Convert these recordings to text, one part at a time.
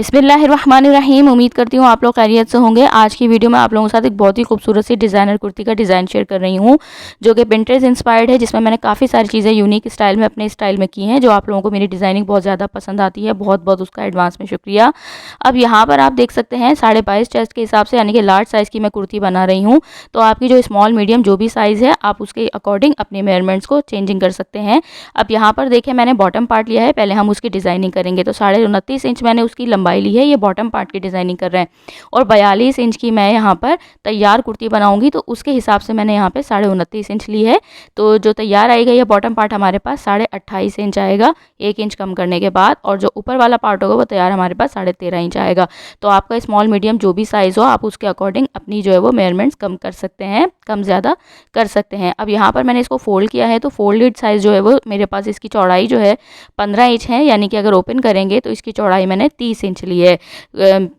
बिस्मिल्लाहिर्रहमानिर्रहीम। उम्मीद करती हूँ आप लोग खैरियत से होंगे। आज की वीडियो में आप लोगों के साथ एक बहुत ही खूबसूरत सी डिज़ाइनर कुर्ती का डिज़ाइन शेयर कर रही हूँ, जो कि पिंटरेस्ट इंस्पायर्ड है, जिसमें मैंने काफ़ी सारी चीज़ें यूनिक स्टाइल में अपने स्टाइल में की हैं, जो आप लोगों को मेरी डिज़ाइनिंग बहुत ज़्यादा पसंद आती है। बहुत बहुत उसका एडवांस में शुक्रिया। अब यहाँ पर आप देख सकते हैं 22.5 चेस्ट के हिसाब से, यानी कि लार्ज साइज़ की मैं कुर्ती बना रही हूँ। तो आपकी जो स्मॉल मीडियम जो भी साइज़ है, आप उसके अकॉर्डिंग अपने मेजरमेंट्स को चेंजिंग कर सकते हैं। अब यहाँ पर देखिए मैंने बॉटम पार्ट लिया है, पहले हम उसकी डिज़ाइनिंग करेंगे। तो 29.5 इंच मैंने उसकी लंबाई ली है, ये बॉटम पार्ट की डिज़ाइनिंग कर रहे हैं। और 42 इंच की मैं यहाँ पर तैयार कुर्ती बनाऊंगी, तो उसके हिसाब से मैंने यहाँ पे 29.5 इंच ली है। तो जो तैयार आएगा ये बॉटम पार्ट हमारे पास 28.5 इंच आएगा, 1 इंच कम करने के बाद। और जो ऊपर वाला पार्ट होगा वो तैयार हमारे पास 13.5 इंच आएगा। तो आपका स्मॉल मीडियम जो भी साइज़ हो, आप उसके अकॉर्डिंग अपनी जो है वो मेजरमेंट्स कम कर सकते हैं, कम ज़्यादा कर सकते हैं। अब यहाँ पर मैंने इसको फोल्ड किया है, तो फोल्डेड साइज़ जो है वो मेरे पास इसकी चौड़ाई जो है 15 इंच है, यानी कि अगर ओपन करेंगे तो इसकी चौड़ाई मैंने 30 इंच ली है।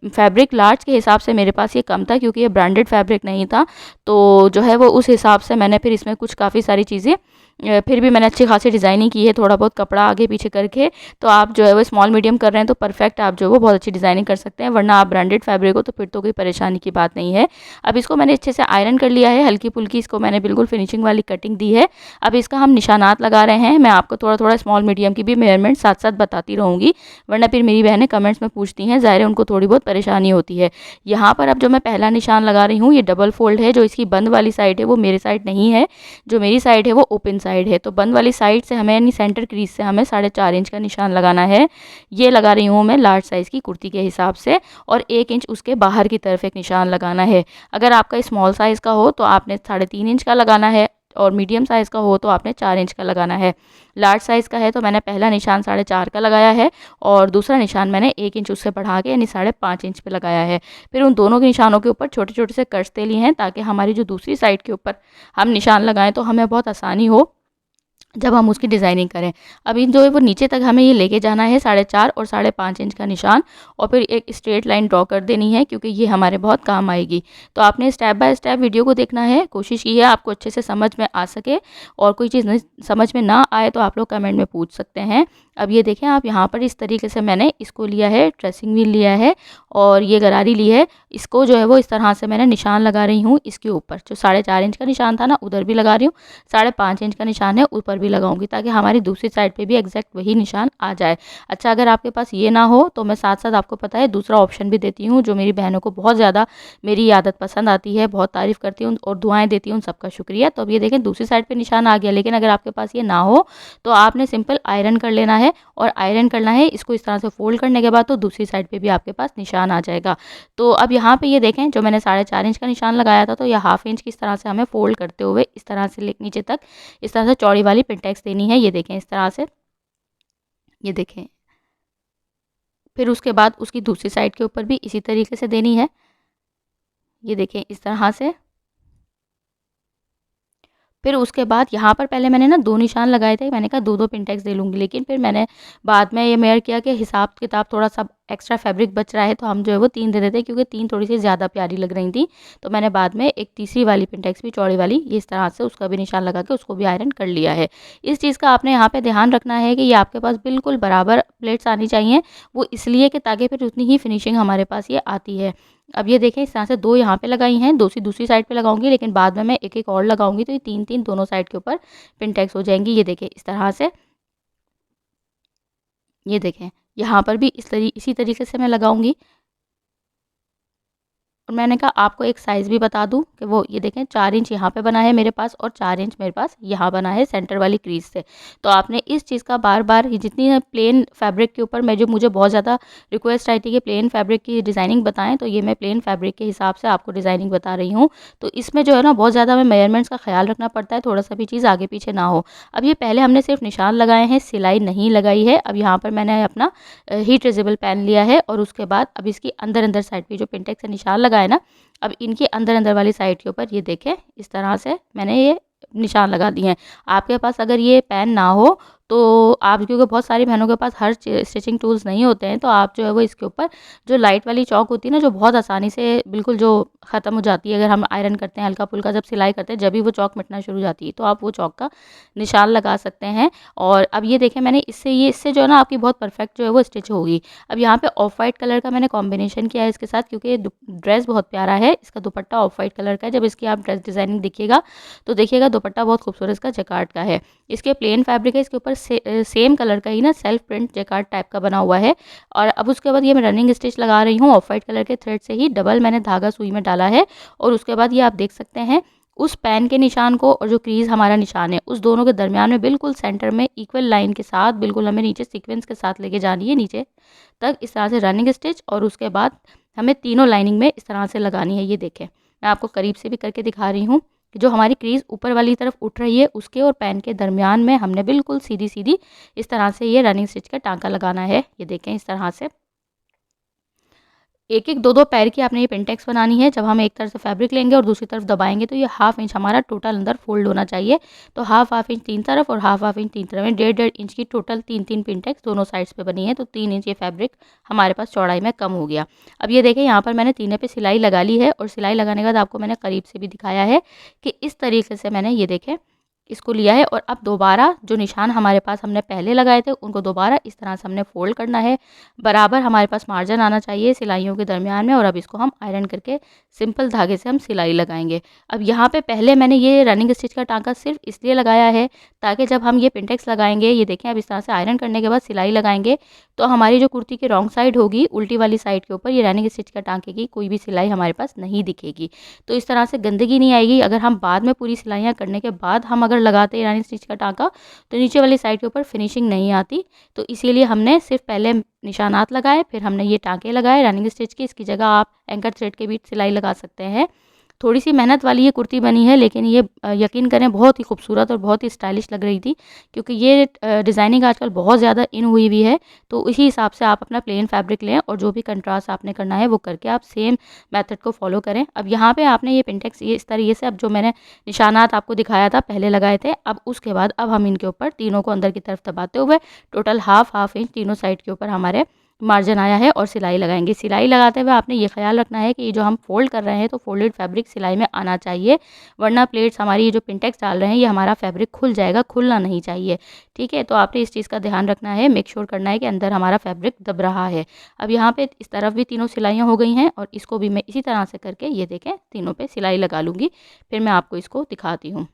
फैब्रिक लार्ज के हिसाब से मेरे पास ये कम था, क्योंकि ये ब्रांडेड फैब्रिक नहीं था। तो जो है वो उस हिसाब से मैंने फिर इसमें कुछ काफ़ी सारी चीज़ें फिर भी मैंने अच्छी खासी डिज़ाइनिंग की है, थोड़ा बहुत कपड़ा आगे पीछे करके। तो आप जो है वो स्मॉल मीडियम कर रहे हैं तो परफेक्ट आप जो है वो बहुत अच्छी डिज़ाइनिंग कर सकते हैं, वरना आप ब्रांडेड फैब्रिक हो तो फिर तो कोई परेशानी की बात नहीं है। अब इसको मैंने अच्छे से आयरन कर लिया है, हल्की फुल्की इसको मैंने बिल्कुल फिनिशिंग वाली कटिंग दी है। अब इसका हम निशानात लगा रहे हैं। मैं आपको थोड़ा थोड़ा स्मॉल मीडियम की भी मेजरमेंट साथ साथ बताती रहूँगी, वरना फिर मेरी बहनें कमेंट्स में पूछती हैं, ज़ाहिर है उनको थोड़ी बहुत परेशानी होती है। यहाँ पर अब जो मैं पहला निशान लगा रही हूँ ये डबल फोल्ड है। जो इसकी बंद वाली साइड है वो मेरे साइड नहीं है, जो मेरी साइड है वो ओपन साइड है। तो बंद वाली साइड से हमें, यानी सेंटर क्रीज से हमें 4.5 इंच का निशान लगाना है। ये लगा रही हूँ मैं लार्ज साइज़ की कुर्ती के हिसाब से। और 1 इंच उसके बाहर की तरफ एक निशान लगाना है। अगर आपका स्मॉल साइज़ का हो तो आपने 3.5 इंच का लगाना है, और मीडियम साइज़ का हो तो आपने 4 इंच का लगाना है। लार्ज साइज़ का है तो मैंने पहला निशान 4.5 का लगाया है, और दूसरा निशान मैंने 1 इंच उससे बढ़ा के यानी 5.5 इंच पे लगाया है। फिर उन दोनों के निशानों के ऊपर छोटे छोटे से कट्स दे लिए हैं, ताकि हमारी जो दूसरी साइड के ऊपर हम निशान लगाएं तो हमें बहुत आसानी हो जब हम उसकी डिज़ाइनिंग करें। अब इन जो है वो नीचे तक हमें ये लेके जाना है 4.5 और 5.5 इंच का निशान, और फिर एक स्ट्रेट लाइन ड्रॉ कर देनी है, क्योंकि ये हमारे बहुत काम आएगी। तो आपने स्टेप बाय स्टेप वीडियो को देखना है, कोशिश की है आपको अच्छे से समझ में आ सके। और कोई चीज़ नहीं समझ में ना आए तो आप लोग कमेंट में पूछ सकते हैं। अब ये देखें आप, यहाँ पर इस तरीके से मैंने इसको लिया है, ट्रेसिंग व्हील लिया है और ये गरारी ली है। इसको जो है वो इस तरह से मैंने निशान लगा रही हूँ इसके ऊपर। जो 4.5 इंच का निशान था ना, उधर भी लगा रही हूँ, 5.5 इंच का निशान है ऊपर भी लगाऊंगी, ताकि हमारी दूसरी साइड पे भी एग्जैक्ट वही निशान आ जाए। अच्छा, अगर आपके पास ये ना हो तो मैं साथ साथ आपको पता है दूसरा ऑप्शन भी देती हूँ, जो मेरी बहनों को बहुत ज़्यादा मेरी आदत पसंद आती है, बहुत तारीफ़ करती हूँ और दुआएं देती हूँ, सबका शुक्रिया। तो अब ये देखें दूसरी साइड पे निशान आ गया। लेकिन अगर आपके पास ये ना हो तो आपने सिंपल आयरन कर लेना है, और आयरन करना है इसको इस तरह से फोल्ड करने के बाद, तो दूसरी साइड पे भी आपके पास निशान आ जाएगा। तो अब यहाँ पे ये देखें, जो मैंने 4.5 इंच का निशान लगाया था, तो यह 1/2 इंच की इस तरह से हमें फोल्ड करते हुए इस तरह से नीचे तक इस तरह से चौड़ी वाली पिनटेक्स देनी है। ये देखें इस तरह से, ये देखें। फिर उसके बाद उसकी दूसरी साइड के ऊपर भी इसी तरीके से देनी है। ये देखें इस तरह से। फिर उसके बाद यहाँ पर पहले मैंने ना 2 निशान लगाए थे, मैंने कहा 2-2 पिनटेक्स दे लूँगी। लेकिन फिर मैंने बाद में ये मेयर किया कि हिसाब किताब थोड़ा सा एक्स्ट्रा फैब्रिक बच रहा है, तो हम जो है वो 3 दे देते हैं, क्योंकि 3 थोड़ी सी ज़्यादा प्यारी लग रही थी। तो मैंने बाद में एक तीसरी वाली पिनटेक्स भी चौड़ी वाली ये इस तरह से उसका भी निशान लगा के उसको भी आयरन कर लिया है। इस चीज़ का आपने यहाँ पे ध्यान रखना है कि ये आपके पास बिल्कुल बराबर प्लेट्स आनी चाहिए। वो इसलिए कि ताकि फिर उतनी ही फिनिशिंग हमारे पास ये आती है। अब ये देखें इस तरह से 2 यहाँ पे लगाई हैं, दूसरी साइड पे लगाऊंगी, लेकिन बाद में मैं एक-एक और लगाऊंगी, तो ये 3-3 दोनों साइड के ऊपर पिनटेक्स हो जाएंगी। ये देखें इस तरह से, ये देखें यहाँ पर भी इसी तरीके से मैं लगाऊंगी। और मैंने कहा आपको एक साइज़ भी बता दूं कि वो ये देखें 4 इंच यहाँ पे बना है मेरे पास, और 4 इंच मेरे पास यहाँ बना है सेंटर वाली क्रीज से। तो आपने इस चीज़ का बार बार, जितनी प्लेन फैब्रिक के ऊपर मैं, जो मुझे बहुत ज़्यादा रिक्वेस्ट आई थी कि प्लेन फैब्रिक की डिज़ाइनिंग बताएं, तो ये मैं प्लेन फैब्रिक के हिसाब से आपको डिज़ाइनिंग बता रही हूँ। तो इसमें जो है ना बहुत ज़्यादा हमें मेजरमेंट्स का ख्याल रखना पड़ता है, थोड़ा सा भी चीज़ आगे पीछे ना हो। अब ये पहले हमने सिर्फ निशान लगाए हैं, सिलाई नहीं लगाई है। अब यहाँ पर मैंने अपना हीट रेजिबल पेन लिया है, और उसके बाद अब इसकी अंदर अंदर साइड पे जो पिनटेक्स से निशान लगाए ना, अब इनके अंदर अंदर वाली साइड के ऊपर ये देखें इस तरह से मैंने ये निशान लगा दिए हैं। आपके पास अगर ये पेन ना हो तो आप, क्योंकि बहुत सारी बहनों के पास हर स्टिचिंग टूल्स नहीं होते हैं, तो आप जो है वो इसके ऊपर जो लाइट वाली चौक होती है ना, जो बहुत आसानी से बिल्कुल जो ख़त्म हो जाती है अगर हम आयरन करते हैं, हल्का फुल्का जब सिलाई करते हैं, जब भी वो चौक मिटना शुरू हो जाती है, तो आप वो चौक का निशान लगा सकते हैं। और अब ये देखें मैंने इससे जो है ना आपकी बहुत परफेक्ट जो है वो स्टिच होगी। अब यहाँ पे ऑफ वाइट कलर का मैंने कॉम्बिनेशन किया है इसके साथ, क्योंकि ये ड्रेस बहुत प्यारा है। इसका दुपट्टा ऑफ वाइट कलर का है। जब इसकी आप ड्रेस डिज़ाइनिंग देखिएगा तो देखिएगा दुपट्टा बहुत खूबसूरत इसका जैकार्ड का है। इसके प्लेन फैब्रिक है, इसके ऊपर सेम कलर का ही ना सेल्फ प्रिंट जैकार्ड टाइप का बना हुआ है। और अब उसके बाद ये मैं रनिंग स्टिच लगा रही हूँ ऑफ वाइट कलर के थ्रेड से ही, डबल मैंने धागा सुई में डाला है। और उसके बाद ये आप देख सकते हैं उस पैन के निशान को और जो क्रीज हमारा निशान है, उस दोनों के दरमियान में बिल्कुल सेंटर में इक्वल लाइन के साथ बिल्कुल हमें नीचे सीक्वेंस के साथ लेके जानी है नीचे तक, इस तरह से रनिंग स्टिच। और उसके बाद हमें तीनों लाइनिंग में इस तरह से लगानी है। ये देखें मैं आपको करीब से भी करके दिखा रही हूँ कि जो हमारी क्रीज ऊपर वाली तरफ उठ रही है उसके और पैन के दरमियान में हमने बिल्कुल सीधी सीधी इस तरह से ये रनिंग स्टिच का टांका लगाना है। ये देखें इस तरह से एक एक दो दो पैर की आपने ये पेंटेक्स बनानी है। जब हम एक तरफ से फैब्रिक लेंगे और दूसरी तरफ दबाएंगे तो ये हाफ इंच हमारा टोटल अंदर फोल्ड होना चाहिए। तो हाफ इंच तीन तरफ और हाफ इंच तीन तरफ में 1.5 इंच की टोटल तीन पेंटेक्स दोनों साइड्स पे बनी है। तो 3 इंच ये फैब्रिक हमारे पास चौड़ाई में कम हो गया। अब ये देखें यहाँ पर मैंने तीने पे सिलाई लगा ली है और सिलाई लगाने के बाद आपको मैंने करीब से भी दिखाया है कि इस तरीके से मैंने ये देखें इसको लिया है। और अब दोबारा जो निशान हमारे पास हमने पहले लगाए थे उनको दोबारा इस तरह से हमने फोल्ड करना है। बराबर हमारे पास मार्जिन आना चाहिए सिलाइयों के दरमियान में। और अब इसको हम आयरन करके सिंपल धागे से हम सिलाई लगाएंगे। अब यहाँ पे पहले मैंने ये रनिंग स्टिच का टांका सिर्फ इसलिए लगाया है ताकि जब हम ये पिंटेक्स लगाएंगे, ये देखें अब इस तरह से आयरन करने के बाद सिलाई लगाएंगे तो हमारी जो कुर्ती की रॉन्ग साइड होगी, उल्टी वाली साइड के ऊपर ये रनिंग स्टिच का टांके की कोई भी सिलाई हमारे पास नहीं दिखेगी। तो इस तरह से गंदगी नहीं आएगी। अगर हम बाद में पूरी सिलाइयाँ करने के बाद हम अगर लगाते हैं रनिंग स्टिच का टांका तो नीचे वाली साइड के ऊपर फिनिशिंग नहीं आती। तो इसीलिए हमने सिर्फ पहले निशानात लगाए, फिर हमने ये टांके लगाए रनिंग स्टिच के। इसकी जगह आप एंकर थ्रेड के बीच सिलाई लगा सकते हैं। थोड़ी सी मेहनत वाली ये कुर्ती बनी है, लेकिन ये यकीन करें बहुत ही खूबसूरत और बहुत ही स्टाइलिश लग रही थी, क्योंकि ये डिज़ाइनिंग आजकल बहुत ज़्यादा इन हुई हुई है। तो इसी हिसाब से आप अपना प्लेन फैब्रिक लें और जो भी कंट्रास्ट आपने करना है वो करके आप सेम मेथड को फॉलो करें। अब यहाँ पे आपने ये पिंटेक्स ये इस तरीके से, अब जो मैंने निशानात आपको दिखाया था पहले लगाए थे, अब उसके बाद अब हम इनके ऊपर तीनों को अंदर की तरफ दबाते हुए टोटल हाफ इंच तीनों साइड के ऊपर हमारे मार्जिन आया है और सिलाई लगाएंगे। सिलाई लगाते हुए आपने ये ख्याल रखना है कि ये जो हम फोल्ड कर रहे हैं तो फोल्डेड फैब्रिक सिलाई में आना चाहिए, वरना प्लेट्स हमारी ये जो पिंटेक्स डाल रहे हैं ये हमारा फैब्रिक खुल जाएगा, खुलना नहीं चाहिए। ठीक है, तो आपने इस चीज़ का ध्यान रखना है, मेक श्योर करना है कि अंदर हमारा फैब्रिक दब रहा है। अब यहाँ पे इस तरफ भी तीनों सिलाइयाँ हो गई हैं और इसको भी मैं इसी तरह से करके ये देखें तीनों पे सिलाई लगा लूँगी, फिर मैं आपको इसको दिखाती हूँ।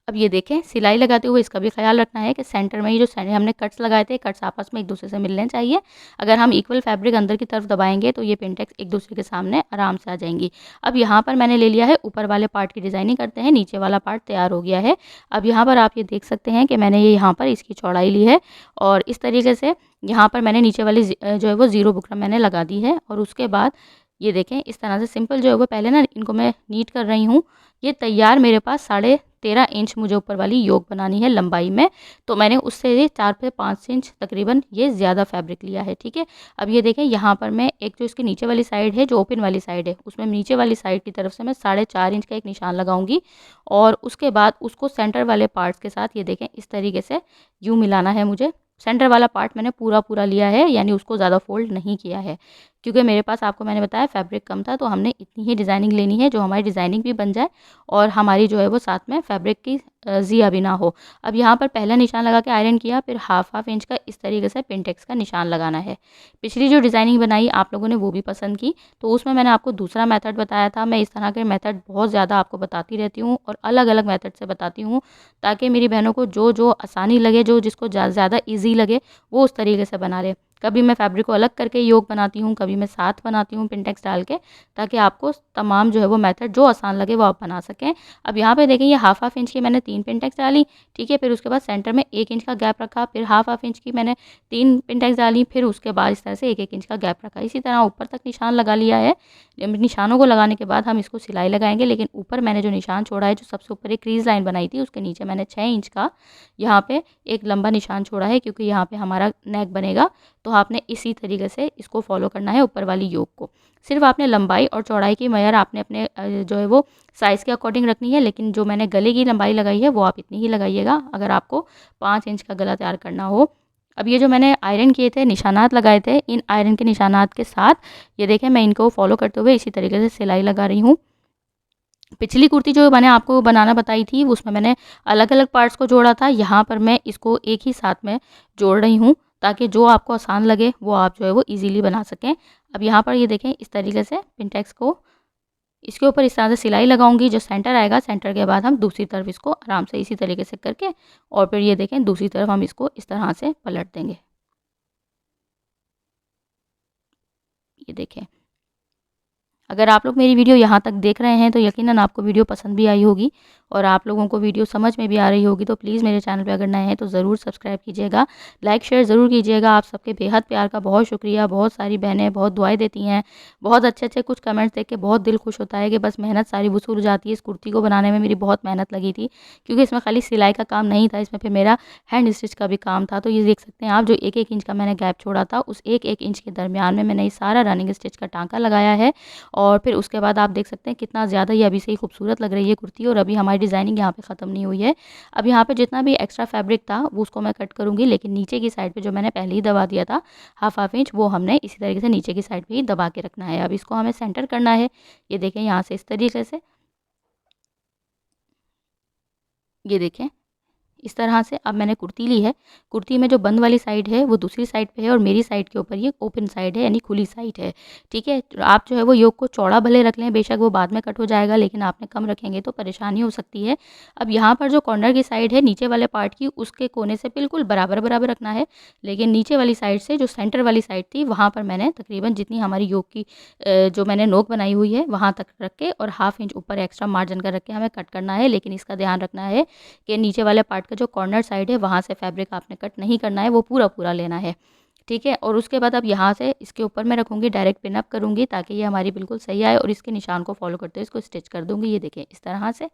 अब ये देखें सिलाई लगाते हुए इसका भी ख्याल रखना है कि सेंटर में ही जो हमने कट्स लगाए थे, कट्स आपस में एक दूसरे से मिलने चाहिए। अगर हम इक्वल फैब्रिक अंदर की तरफ दबाएंगे तो ये पिंटेक्स एक दूसरे के सामने आराम से आ जाएंगी। अब यहाँ पर मैंने ले लिया है ऊपर वाले पार्ट की डिज़ाइनिंग करते हैं, नीचे वाला पार्ट तैयार हो गया है। अब यहाँ पर आप ये देख सकते हैं कि मैंने ये यहाँ पर इसकी चौड़ाई ली है और इस तरीके से यहाँ पर मैंने नीचे वाली जो है वो ज़ीरो बुकरम मैंने लगा दी है। और उसके बाद ये देखें इस तरह से सिंपल जो है वो पहले ना इनको मैं नीट कर रही हूँ। ये तैयार मेरे पास 13.5 इंच मुझे ऊपर वाली योक बनानी है लंबाई में, तो मैंने उससे 4 से 5 इंच तकरीबन ये ज़्यादा फैब्रिक लिया है। ठीक है, अब ये देखें यहाँ पर मैं एक जो इसके नीचे वाली साइड है, जो ओपन वाली साइड है, उसमें नीचे वाली साइड की तरफ से मैं 4.5 इंच का एक निशान लगाऊंगी और उसके बाद उसको सेंटर वाले पार्ट्स के साथ ये देखें इस तरीके से यूँ मिलाना है मुझे। सेंटर वाला पार्ट मैंने पूरा लिया है, यानी उसको ज़्यादा फोल्ड नहीं किया है, क्योंकि मेरे पास आपको मैंने बताया फैब्रिक कम था, तो हमने इतनी ही डिज़ाइनिंग लेनी है जो हमारी डिज़ाइनिंग भी बन जाए और हमारी जो है वो साथ में फैब्रिक की ज़िया भी ना हो। अब यहाँ पर पहला निशान लगा के आयरन किया, फिर हाफ इंच का इस तरीके से पिंटेक्स का निशान लगाना है। पिछली जो डिज़ाइनिंग बनाई आप लोगों ने वो भी पसंद की, तो उसमें मैंने आपको दूसरा मेथड बताया था। मैं इस तरह के मेथड बहुत ज़्यादा आपको बताती रहती हूँ और अलग अलग मेथड से बताती हूँ, ताकि मेरी बहनों को जो जो आसानी लगे, जो जिसको ज़्यादा ईजी लगे वो उस तरीके से बना ले। कभी मैं फैब्रिक को अलग करके योग बनाती हूँ, कभी मैं साथ बनाती हूँ पिंटेक्स डाल के, ताकि आपको तमाम जो है वो मेथड जो आसान लगे वो आप बना सकें। अब यहाँ पे देखें ये हाफ इंच की मैंने 3 पिंटेक्स डाली। ठीक है, फिर उसके बाद सेंटर में 1 इंच का गैप रखा, फिर हाफ इंच की मैंने 3 पिंटेक्स डाली, फिर उसके बाद इस तरह से 1 इंच का गैप रखा। इसी तरह ऊपर तक निशान लगा लिया है। निशानों को लगाने के बाद हम इसको सिलाई लगाएंगे, लेकिन ऊपर मैंने जो निशान छोड़ा है, जो सबसे ऊपर एक क्रीज लाइन बनाई थी, उसके नीचे मैंने 6 इंच का यहाँ पे एक लंबा निशान छोड़ा है, क्योंकि यहाँ पे हमारा नेक बनेगा। तो आपने इसी तरीके से इसको फॉलो करना है ऊपर वाली योक को। सिर्फ आपने लंबाई और चौड़ाई की मेजर आपने अपने जो है वो साइज़ के अकॉर्डिंग रखनी है, लेकिन जो मैंने गले की लंबाई लगाई है वो आप इतनी ही लगाइएगा अगर आपको 5 इंच का गला तैयार करना हो। अब ये जो मैंने आयरन किए थे, निशानात लगाए थे, इन आयरन के निशानात के साथ ये देखें मैं इनको फॉलो करते हुए इसी तरीके से सिलाई लगा रही हूँ। पिछली कुर्ती जो मैंने आपको बनाना बताई थी उसमें मैंने अलग-अलग पार्ट्स को जोड़ा था, यहाँ पर मैं इसको एक ही साथ में जोड़ रही हूँ ताकि जो आपको आसान लगे वो आप जो है वो ईज़िली बना सकें। अब यहाँ पर ये देखें इस तरीके से पिनटेक्स को इसके ऊपर इस तरह से सिलाई लगाऊंगी, जो सेंटर आएगा सेंटर के बाद हम दूसरी तरफ इसको आराम से इसी तरीके से करके और फिर ये देखें दूसरी तरफ हम इसको इस तरह से पलट देंगे। ये देखें, अगर आप लोग मेरी वीडियो यहाँ तक देख रहे हैं तो यकीनन आपको वीडियो पसंद भी आई होगी और आप लोगों को वीडियो समझ में भी आ रही होगी। तो प्लीज़ मेरे चैनल पे अगर नए हैं तो ज़रूर सब्सक्राइब कीजिएगा, लाइक शेयर ज़रूर कीजिएगा। आप सबके बेहद प्यार का बहुत शुक्रिया। बहुत सारी बहनें बहुत दुआएं देती हैं, बहुत अच्छे-अच्छे कुछ कमेंट्स देख के बहुत दिल खुश होता है कि बस मेहनत सारी वसूल हो जाती है। इस कुर्ती को बनाने में मेरी बहुत मेहनत लगी थी, क्योंकि इसमें खाली सिलाई का काम नहीं था, इसमें फिर मेरा हैंड स्टिच का भी काम था। तो ये देख सकते हैं आप, जो 1-1 इंच का मैंने गैप छोड़ा था, उस 1-1 इंच के दरमियान में मैंने ये सारा रनिंग स्टिच का टाँका लगाया है। और फिर उसके बाद आप देख सकते हैं कितना ज़्यादा ये अभी से ही खूबसूरत लग रही है कुर्ती। और अभी हमारी डिज़ाइनिंग यहाँ पे ख़त्म नहीं हुई है। अब यहाँ पे जितना भी एक्स्ट्रा फैब्रिक था वो उसको मैं कट करूँगी, लेकिन नीचे की साइड पे जो मैंने पहले ही दबा दिया था हाफ इंच, वो हमने इसी तरीके से नीचे की साइड पे ही दबा के रखना है। अब इसको हमें सेंटर करना है। ये देखें यहाँ से इस तरीके से, ये देखें इस तरह से। अब मैंने कुर्ती ली है, कुर्ती में जो बंद वाली साइड है वो दूसरी साइड पे है और मेरी साइड के ऊपर ये ओपन साइड है, यानी खुली साइड है। ठीक है, तो आप जो है वो योक को चौड़ा भले रख लें, बेशक वो बाद में कट हो जाएगा, लेकिन आपने कम रखेंगे तो परेशानी हो सकती है। अब यहाँ पर जो कॉर्नर की साइड है नीचे वाले पार्ट की, उसके कोने से बिल्कुल बराबर बराबर रखना है, लेकिन नीचे वाली साइड से जो सेंटर वाली साइड थी वहाँ पर मैंने तकरीबन जितनी हमारी योक की जो मैंने नोक बनाई हुई है वहाँ तक रख के और हाफ इंच ऊपर एक्स्ट्रा मार्जिन का रख के हमें कट करना है। लेकिन इसका ध्यान रखना है कि नीचे वाले पार्ट का जो कॉर्नर साइड है वहाँ से फैब्रिक आपने कट नहीं करना है, वो पूरा लेना है। ठीक है, और उसके बाद अब यहाँ से इसके ऊपर मैं रखूँगी, डायरेक्ट पिन अप करूँगी ताकि ये हमारी बिल्कुल सही आए और इसके निशान को फॉलो करते हुए इसको स्टिच कर दूँगी। ये देखें इस तरह से।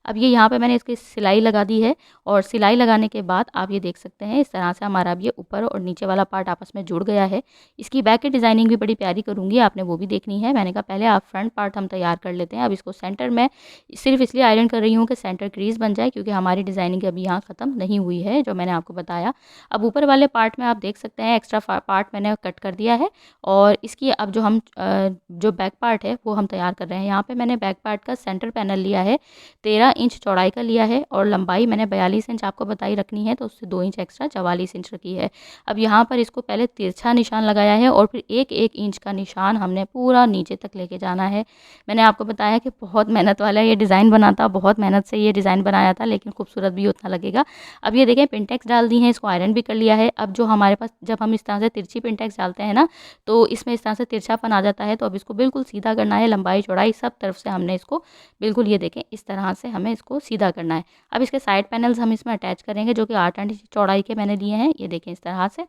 अब ये यहाँ पे मैंने इसकी सिलाई लगा दी है और सिलाई लगाने के बाद आप ये देख सकते हैं इस तरह से हमारा अब ये ऊपर और नीचे वाला पार्ट आपस में जुड़ गया है। इसकी बैक की डिज़ाइनिंग भी बड़ी प्यारी करूँगी, आपने वो भी देखनी है। मैंने कहा पहले आप फ्रंट पार्ट हम तैयार कर लेते हैं। अब इसको सेंटर में सिर्फ इसलिए आयरन कर रही हूँ कि सेंटर क्रीज़ बन जाए, क्योंकि हमारी डिज़ाइनिंग अभी यहाँ ख़त्म नहीं हुई है, जो मैंने आपको बताया। अब ऊपर वाले पार्ट में आप देख सकते हैं एक्स्ट्रा पार्ट मैंने कट कर दिया है और इसकी अब जो हम जो बैक पार्ट है वो हम तैयार कर रहे हैं। यहाँ पे मैंने बैक पार्ट का सेंटर पैनल लिया है, 13 इंच चौड़ाई का लिया है और लंबाई मैंने 42 इंच आपको बताई रखनी है, तो उससे 2 इंच एक्स्ट्रा 44 इंच रखी है। अब यहाँ पर इसको पहले तिरछा निशान लगाया है और फिर 1-1 इंच का निशान हमने पूरा नीचे तक लेके जाना है। मैंने आपको बताया कि बहुत मेहनत वाला ये डिज़ाइन बना था, बहुत मेहनत से ये डिज़ाइन बनाया था, लेकिन खूबसूरत भी उतना लगेगा। अब ये देखें पिनटेक्स डाल दी है, इसको आयरन भी कर लिया है। अब जो हमारे पास जब हम इस तरह से तिरछी पिनटेक्स डालते हैं ना, तो इसमें इस तरह से तिरछापन आ जाता है। तो अब इसको बिल्कुल सीधा करना है, लंबाई चौड़ाई सब तरफ से हमने इसको बिल्कुल ये देखें इस तरह से हमें इसको सीधा करना है। अब इसके साइड पैनल्स हम इसमें अटैच करेंगे, जो कि 8 इंच चौड़ाई के मैंने लिए हैं। ये देखें इस तरह से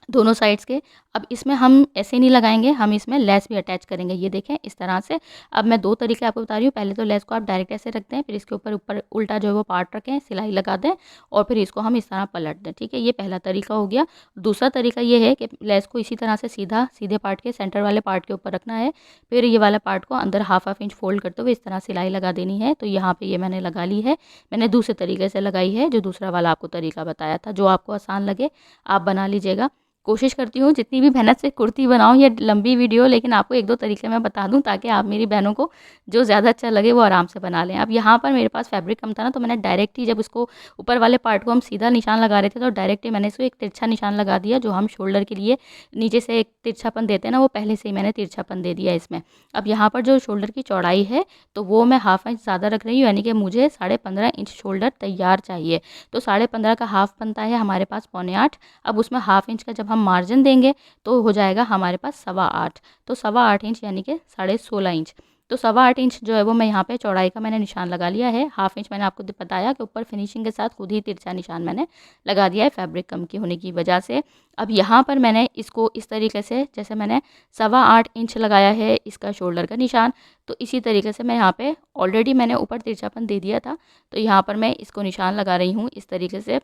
दोनों साइड्स के। अब इसमें हम ऐसे नहीं लगाएंगे, हम इसमें लेस भी अटैच करेंगे। ये देखें इस तरह से। अब मैं 2 तरीके आपको बता रही हूँ। पहले तो लेस को आप डायरेक्ट ऐसे रखते हैं, फिर इसके ऊपर उल्टा जो है वो पार्ट रखें, सिलाई लगा दें और फिर इसको हम इस तरह पलट दें। ठीक है, ये पहला तरीका हो गया। दूसरा तरीका ये है कि लेस को इसी तरह से सीधे पार्ट के सेंटर वाले पार्ट के ऊपर रखना है, फिर ये वाला पार्ट को अंदर हाफ इंच फोल्ड करते हुए इस तरह सिलाई लगा देनी है। तो यहाँ पर ये मैंने लगा ली है। मैंने दूसरे तरीके से लगाई है, जो दूसरा वाला आपको तरीका बताया था। जो आपको आसान लगे आप बना लीजिएगा। कोशिश करती हूँ जितनी भी मेहनत से कुर्ती बनाऊँ, ये लंबी वीडियो, लेकिन आपको 1-2 तरीके मैं बता दूँ ताकि आप मेरी बहनों को जो ज़्यादा अच्छा लगे वो आराम से बना लें। अब यहाँ पर मेरे पास फैब्रिक कम था ना, तो मैंने डायरेक्ट ही जब उसको ऊपर वाले पार्ट को हम सीधा निशान लगा रहे थे, तो डायरेक्ट ही मैंने इसको एक तिरछा निशान लगा दिया। जो हम शोल्डर के लिए नीचे से एक तिरछापन देते हैं ना, वो पहले से ही मैंने तिरछापन दे दिया इसमें। अब यहाँ पर जो शोल्डर की चौड़ाई है तो वो मैं हाफ इंच ज़्यादा रख रही हूँ, यानी कि मुझे 15.5 इंच शोल्डर तैयार चाहिए। तो 15.5 का हाफ बनता है हमारे पास 7.25। अब उसमें हाफ इंच का जब हम मार्जिन देंगे तो हो जाएगा हमारे पास 8.25। तो 8.25 इंच यानी कि 16.5 इंच। तो 8.25 इंच जो है वो मैं यहाँ पे चौड़ाई का मैंने निशान लगा लिया है। हाफ इंच मैंने आपको बताया कि ऊपर फिनिशिंग के साथ खुद ही तिरछा निशान मैंने लगा दिया है फैब्रिक कम की होने की वजह से। अब यहाँ पर मैंने इसको इस तरीके से, जैसे मैंने 8.25 इंच लगाया है इसका शोल्डर का निशान, तो इसी तरीके से मैं यहाँ पे ऑलरेडी मैंने ऊपर तिरछापन दे दिया था, तो यहाँ पर मैं इसको निशान लगा रही हूँ इस तरीके से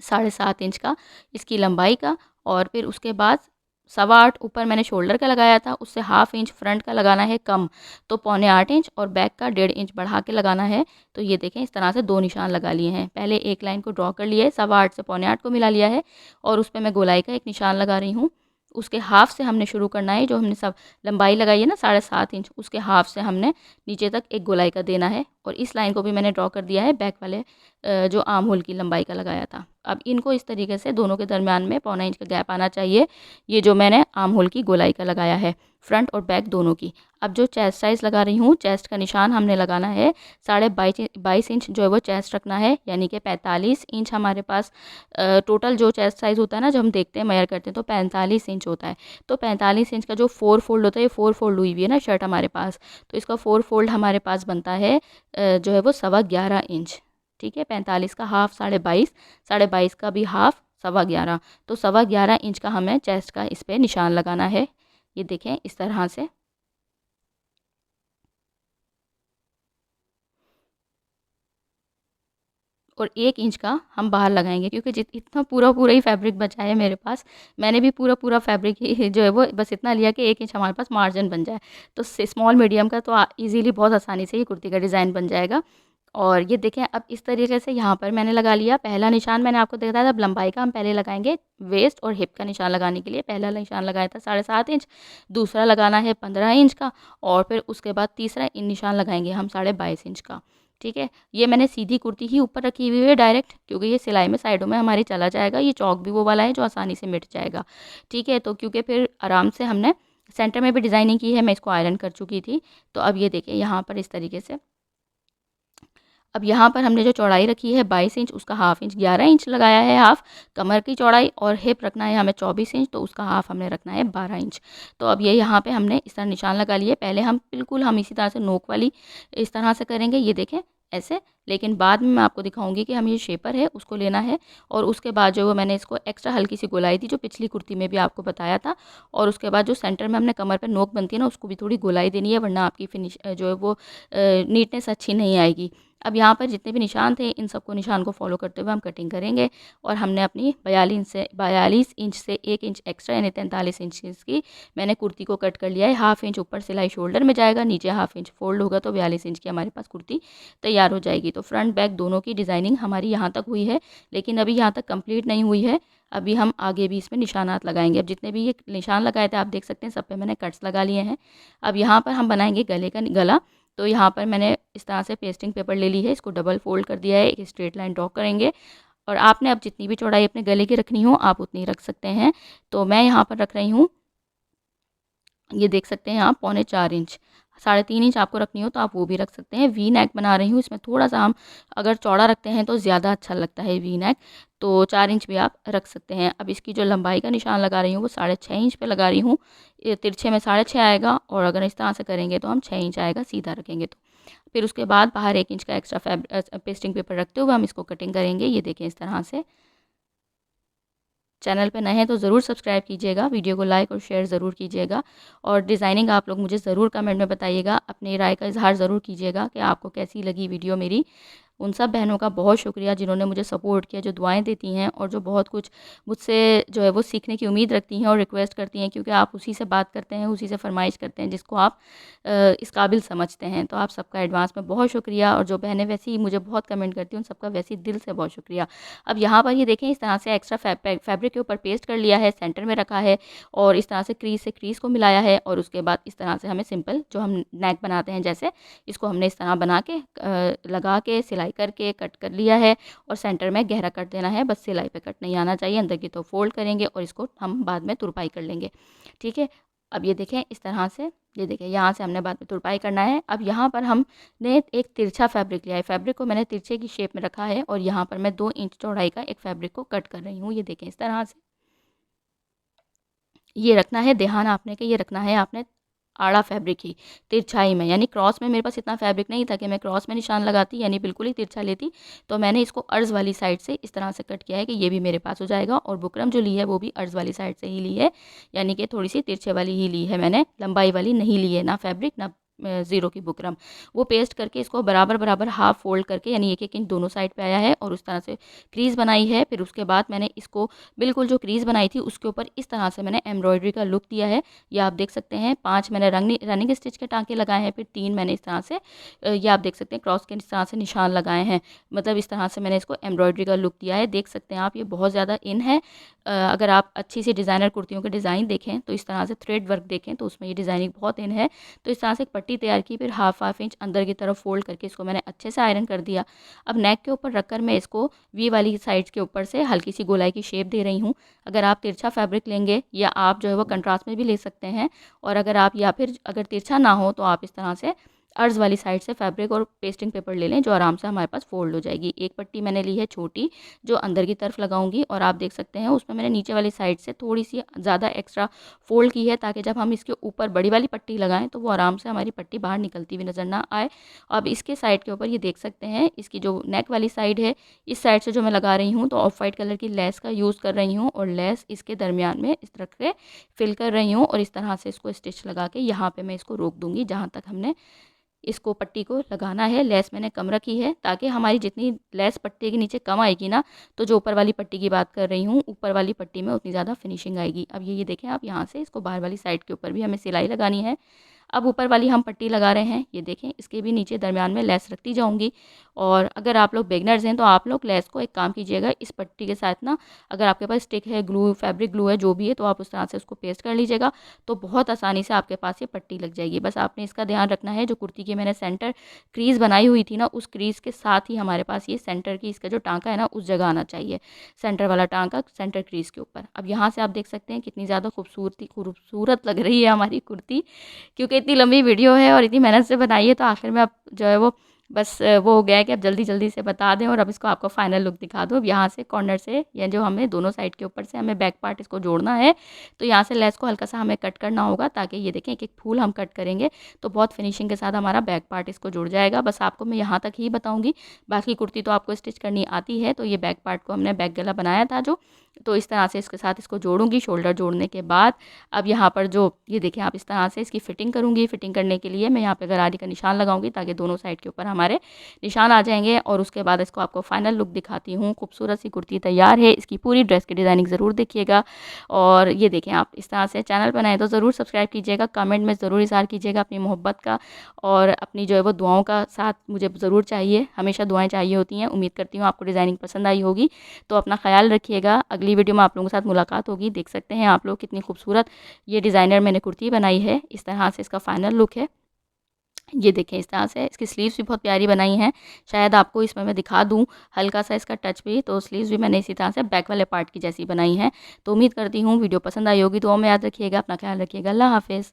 7.5 इंच का इसकी लंबाई का। और फिर उसके बाद 8.25 ऊपर मैंने शोल्डर का लगाया था, उससे 1/2 इंच फ्रंट का लगाना है कम, तो 8.25 इंच, और बैक का 1.5 इंच बढ़ा के लगाना है। तो ये देखें इस तरह से 2 निशान लगा लिए हैं। पहले एक लाइन को ड्रॉ कर लिया है, 8.25 से 8.25 को मिला लिया है, और उस पे मैं गोलाई का एक निशान लगा रही हूँ। उसके हाफ से हमने शुरू करना है, जो हमने सब लंबाई लगाई है ना 7.5 इंच, उसके हाफ से हमने नीचे तक एक गोलाई का देना है। और इस लाइन को भी मैंने ड्रॉ कर दिया है बैक वाले जो आर्म होल की लंबाई का लगाया था। अब इनको इस तरीके से दोनों के दरमियान में 1.25 इंच का गैप आना चाहिए, ये जो मैंने आर्म होल की गोलाई का लगाया है, फ्रंट और बैक दोनों की। अब जो चेस्ट साइज़ लगा रही हूँ, चेस्ट का निशान हमने लगाना है 22.5 इंच, जो है वो चेस्ट रखना है, यानी कि 45 इंच हमारे पास टोटल जो चेस्ट साइज़ होता है ना, जब हम देखते हैं मेजर करते हैं तो 45 इंच होता है। तो 45 इंच का जो 4 फोल्ड होता है, ये 4 फोल्ड हुई हुई है ना शर्ट हमारे पास, तो इसका 4 फोल्ड हमारे पास बनता है जो है वो 11.25 इंच। ठीक है, 45 का हाफ 22.5, 22.5 का भी हाफ 11.25, तो 11.25 इंच का हमें चेस्ट का इस पर निशान लगाना है। ये देखें इस तरह से। और 1 इंच का हम बाहर लगाएंगे, क्योंकि जित इतना पूरा पूरा ही फैब्रिक बचा है मेरे पास। मैंने भी पूरा पूरा फैब्रिक ही जो है वो बस इतना लिया कि 1 इंच हमारे पास मार्जिन बन जाए। तो स्मॉल मीडियम का तो ईज़िली बहुत आसानी से ये कुर्ती का डिज़ाइन बन जाएगा। और ये देखें अब इस तरीके से यहाँ पर मैंने लगा लिया। पहला निशान मैंने आपको बताया था, अब लंबाई का हम पहले लगाएंगे वेस्ट और हिप का निशान लगाने के लिए। पहला निशान लगाया था 7.5 इंच, दूसरा लगाना है 15 इंच का, और फिर उसके बाद तीसरा इन निशान लगाएंगे हम 22.5 इंच का। ठीक है, ये मैंने सीधी कुर्ती ही ऊपर रखी हुई है डायरेक्ट, क्योंकि ये सिलाई में साइडों में हमारी चला जाएगा। ये चौक भी वो वाला है जो आसानी से मिट जाएगा। ठीक है, तो क्योंकि फिर आराम से हमने सेंटर में भी डिज़ाइनिंग की है, मैं इसको आयरन कर चुकी थी। तो अब ये देखिए यहाँ पर इस तरीके से, अब यहाँ पर हमने जो चौड़ाई रखी है 22 इंच, उसका हाफ इंच 11 इंच लगाया है हाफ कमर की चौड़ाई, और हिप रखना है हमें 24 इंच, तो उसका हाफ हमने रखना है 12 इंच। तो अब ये यहाँ पे हमने इस तरह निशान लगा लिए। पहले हम बिल्कुल हम इसी तरह से नोक वाली इस तरह से करेंगे, ये देखें ऐसे, लेकिन बाद में मैं आपको दिखाऊंगी कि हम ये शेपर है उसको लेना है। और उसके बाद जो वो मैंने इसको एक्स्ट्रा हल्की सी गोलाई थी, जो पिछली कुर्ती में भी आपको बताया था। और उसके बाद जो सेंटर में हमने कमर पर नोक बनती है ना, उसको भी थोड़ी गोलाई देनी है, वरना आपकी फिनिश जो है वो नीटनेस अच्छी नहीं आएगी। अब यहाँ पर जितने भी निशान थे, इन सबको निशान को फॉलो करते हुए हम कटिंग करेंगे। और हमने अपनी 42 इंच से 1 इंच एक्स्ट्रा, यानी 43 इंच की मैंने कुर्ती को कट कर लिया है। हाफ इंच ऊपर सिलाई शोल्डर में जाएगा, नीचे हाफ इंच फोल्ड होगा, तो 42 इंच की हमारे पास कुर्ती तैयार हो जाएगी। तो फ्रंट बैक दोनों की डिज़ाइनिंग हमारी यहाँ तक हुई है, लेकिन अभी यहाँ तक कंप्लीट नहीं हुई है। अभी हम आगे भी इसमें निशानात लगाएंगे। अब जितने भी ये निशान लगाए थे आप देख सकते हैं, सब पे मैंने कट्स लगा लिए हैं। अब यहाँ पर हम बनाएंगे गले का गला। तो यहाँ पर मैंने इस तरह से पेस्टिंग पेपर ले ली है, इसको डबल फोल्ड कर दिया है, एक स्ट्रेट लाइन ड्रॉ करेंगे। और आपने अब जितनी भी चौड़ाई अपने गले की रखनी हो आप उतनी रख सकते हैं। तो मैं यहाँ पर रख रही हूँ, ये देख सकते हैं आप, 3.25 इंच। 3.5 इंच आपको रखनी हो तो आप वो भी रख सकते हैं। वी नेक बना रही हूँ, इसमें थोड़ा सा हम अगर चौड़ा रखते हैं तो ज़्यादा अच्छा लगता है वी नेक, तो 4 इंच भी आप रख सकते हैं। अब इसकी जो लंबाई का निशान लगा रही हूँ वो 6.5 इंच पे लगा रही हूँ। ये तिरछे में 6.5 आएगा, और अगर इस तरह से करेंगे तो हम 6 इंच आएगा सीधा रखेंगे तो। फिर उसके बाद बाहर 1 इंच का एक्स्ट्रा पेस्टिंग पेपर रखते हुए हम इसको कटिंग करेंगे। ये देखें इस तरह से। चैनल पे नए हैं तो ज़रूर सब्सक्राइब कीजिएगा, वीडियो को लाइक और शेयर ज़रूर कीजिएगा, और डिज़ाइनिंग आप लोग मुझे ज़रूर कमेंट में बताइएगा, अपनी राय का इज़हार ज़रूर कीजिएगा कि आपको कैसी लगी वीडियो मेरी। उन सब बहनों का बहुत शुक्रिया जिन्होंने मुझे सपोर्ट किया, जो दुआएं देती हैं और जो बहुत कुछ मुझसे जो है वो सीखने की उम्मीद रखती हैं और रिक्वेस्ट करती हैं, क्योंकि आप उसी से बात करते हैं, उसी से फरमाइश करते हैं जिसको आप इस काबिल समझते हैं। तो आप सबका एडवांस में बहुत शुक्रिया, और जो बहनें वैसे ही मुझे बहुत कमेंट करती हैं उन सबका वैसे ही दिल से बहुत शुक्रिया। अब यहाँ पर ये देखें, इस तरह से एक्स्ट्रा फैब्रिक के ऊपर पेस्ट कर लिया है, सेंटर में रखा है, और इस तरह से क्रीज से क्रीज को मिलाया है। और उसके बाद इस तरह से हमें सिंपल जो हम नेक बनाते हैं जैसे, इसको हमने इस तरह बना के लगा के सिलाई करके कट कर लिया है, और सेंटर में गहरा कट देना है, बस सिलाई पे कट नहीं आना चाहिए। अंदर की तो फोल्ड करेंगे और इसको हम बाद में तुरपाई कर लेंगे। ठीक है, अब ये देखें इस तरह से, ये देखें यहाँ से हमने बाद में तुरपाई करना है। अब यहाँ पर हमने एक तिरछा फैब्रिक लिया है, फैब्रिक को मैंने तिरछे की शेप में रखा है, और यहाँ पर मैं 2 इंच चौड़ाई का एक फैब्रिक को कट कर रही हूँ। ये देखें इस तरह से, ये रखना है ध्यान आपने कि ये रखना है आपने आड़ा फैब्रिक ही तिरछाई में, यानी क्रॉस में मेरे पास इतना फैब्रिक नहीं था कि मैं क्रॉस में निशान लगाती, यानी बिल्कुल ही तिरछा लेती। तो मैंने इसको अर्ज़ वाली साइड से इस तरह से कट किया है कि ये भी मेरे पास हो जाएगा, और बुकरम जो ली है वो भी अर्ज़ वाली साइड से ही ली है, यानी कि थोड़ी सी तिरछे वाली ही ली है मैंने, लंबाई वाली नहीं ली है, ना फैब्रिक ना ज़ीरो की बुकरम, वो पेस्ट करके इसको बराबर बराबर हाफ फोल्ड करके यानी 1-1 इंच दोनों साइड पे आया है और उस तरह से क्रीज़ बनाई है। फिर उसके बाद मैंने इसको बिल्कुल जो क्रीज़ बनाई थी उसके ऊपर इस तरह से मैंने एम्ब्रॉयडरी का लुक दिया है। ये आप देख सकते हैं 5 मैंने रनिंग स्टिच के टाँके लगाए हैं, फिर 3 मैंने इस तरह से ये आप देख सकते हैं क्रॉस के इस तरह से निशान लगाए हैं। मतलब इस तरह से मैंने इसको एम्ब्रॉयडरी का लुक दिया है। देख सकते हैं आप, ये बहुत ज़्यादा इन है। अगर आप अच्छी सी डिज़ाइनर कुर्तियों के डिज़ाइन देखें तो इस तरह से थ्रेड वर्क देखें तो उसमें ये डिज़ाइनिंग बहुत इन है। तो इस तरह से एक पट्टी तैयार की, फिर हाफ इंच अंदर की तरफ फोल्ड करके इसको मैंने अच्छे से आयरन कर दिया। अब नेक के ऊपर रखकर मैं इसको वी वाली साइड्स के ऊपर से हल्की सी गोलाई की शेप दे रही हूँ। अगर आप तिरछा फैब्रिक लेंगे या आप जो है वो कंट्रास्ट में भी ले सकते हैं, और अगर आप या फिर अगर तिरछा ना हो तो आप इस तरह से अर्ज़ वाली साइड से फैब्रिक और पेस्टिंग पेपर ले लें, जो आराम से हमारे पास फोल्ड हो जाएगी। एक पट्टी मैंने ली है छोटी, जो अंदर की तरफ लगाऊंगी, और आप देख सकते हैं उसमें मैंने नीचे वाली साइड से थोड़ी सी ज़्यादा एक्स्ट्रा फोल्ड की है, ताकि जब हम इसके ऊपर बड़ी वाली पट्टी लगाएं तो वो आराम से हमारी पट्टी बाहर निकलती हुई नज़र ना आए। अब इसके साइड के ऊपर ये देख सकते हैं, इसकी जो नेक वाली साइड है, इस साइड से जो मैं लगा रही हूँ तो ऑफ वाइट कलर की लेस का यूज़ कर रही हूँ, और लेस इसके दरमियान में इस तरह से फिल कर रही हूँ, और इस तरह से इसको स्टिच लगा के यहाँ पे मैं इसको रोक दूँगी जहाँ तक हमने इसको पट्टी को लगाना है। लेस मैंने कम रखी है ताकि हमारी जितनी लेस पट्टी के नीचे कम आएगी ना, तो जो ऊपर वाली पट्टी की बात कर रही हूँ, ऊपर वाली पट्टी में उतनी ज़्यादा फिनिशिंग आएगी। अब ये देखें आप, यहाँ से इसको बाहर वाली साइड के ऊपर भी हमें सिलाई लगानी है। अब ऊपर वाली हम पट्टी लगा रहे हैं, ये देखें इसके भी नीचे दरमियान में लेस रखती जाऊंगी। और अगर आप लोग बिगनर्स हैं तो आप लोग लेस को एक काम कीजिएगा, इस पट्टी के साथ ना, अगर आपके पास स्टिक है, ग्लू, फैब्रिक ग्लू है, जो भी है, तो आप उस तरह से उसको पेस्ट कर लीजिएगा, तो बहुत आसानी से आपके पास ये पट्टी लग जाएगी। बस आपने इसका ध्यान रखना है, जो कुर्ती की मैंने सेंटर क्रीज़ बनाई हुई थी ना, उस क्रीज़ के साथ ही हमारे पास ये सेंटर की इसका जो टाँका है ना, उस जगह आना चाहिए, सेंटर वाला टाँका सेंटर क्रीज़ के ऊपर। अब यहाँ से आप देख सकते हैं कितनी ज़्यादा खूबसूरत लग रही है हमारी कुर्ती, क्योंकि इतनी लंबी वीडियो है और इतनी मेहनत से बनाई है, तो आखिर में अब जो है वो बस वो हो गया है कि अब जल्दी-जल्दी से बता दें और अब इसको आपको फाइनल लुक दिखा दूँ। अब यहाँ से कॉर्नर से या जो हमें दोनों साइड के ऊपर से हमें बैक पार्ट इसको जोड़ना है, तो यहाँ से लेस को हल्का-सा हमें कट करना होगा, ताकि ये देखें एक-एक फूल हम कट करेंगे तो बहुत फिनिशिंग के साथ हमारा बैक पार्ट इसको जुड़ जाएगा। बस आपको मैं यहाँ तक ही बताऊँगी, बाकी कुर्ती तो आपको स्टिच करनी आती है। तो ये बैक पार्ट को हमने बैक गला बनाया था जो, तो इस तरह से इसके साथ इसको जोड़ूँगी। शोल्डर जोड़ने के बाद अब यहाँ पर जो ये देखें आप, इस तरह से इसकी फ़िटिंग करूँगी। फ़िटिंग करने के लिए मैं यहाँ पे गरारी का निशान लगाऊंगी, ताकि दोनों साइड के ऊपर हमारे निशान आ जाएंगे, और उसके बाद इसको आपको फाइनल लुक दिखाती हूँ। खूबसूरत सी कुर्ती तैयार है। इसकी पूरी ड्रेस की डिज़ाइनिंग ज़रूर देखिएगा, और ये देखें आप, इस तरह से चैनल पर नए तो ज़रूर सब्सक्राइब कीजिएगा, कमेंट में ज़रूर इज़हार कीजिएगा अपनी मोहब्बत का, और अपनी जो है वो दुआओं का साथ मुझे ज़रूर चाहिए, हमेशा दुआएँ चाहिए होती हैं। उम्मीद करती हूँ आपको डिज़ाइनिंग पसंद आई होगी, तो अपना ख्याल रखिएगा। अगली वीडियो में आप लोगों के साथ मुलाकात होगी। देख सकते हैं आप लोग कितनी खूबसूरत ये डिज़ाइनर मैंने कुर्ती बनाई है। इस तरह से इसका फाइनल लुक है। ये देखें इस तरह से इसकी स्लीव्स भी बहुत प्यारी बनाई हैं। शायद आपको इसमें मैं दिखा दूँ हल्का सा इसका टच भी, तो स्लीव्स भी मैंने इसी तरह से बैक वाले पार्ट की जैसी बनाई हैं। तो उम्मीद करती हूँ वीडियो पसंद आई होगी। दुआ में याद रखिएगा, अपना ख्याल रखिएगा। अल्लाह हाफ़िज़।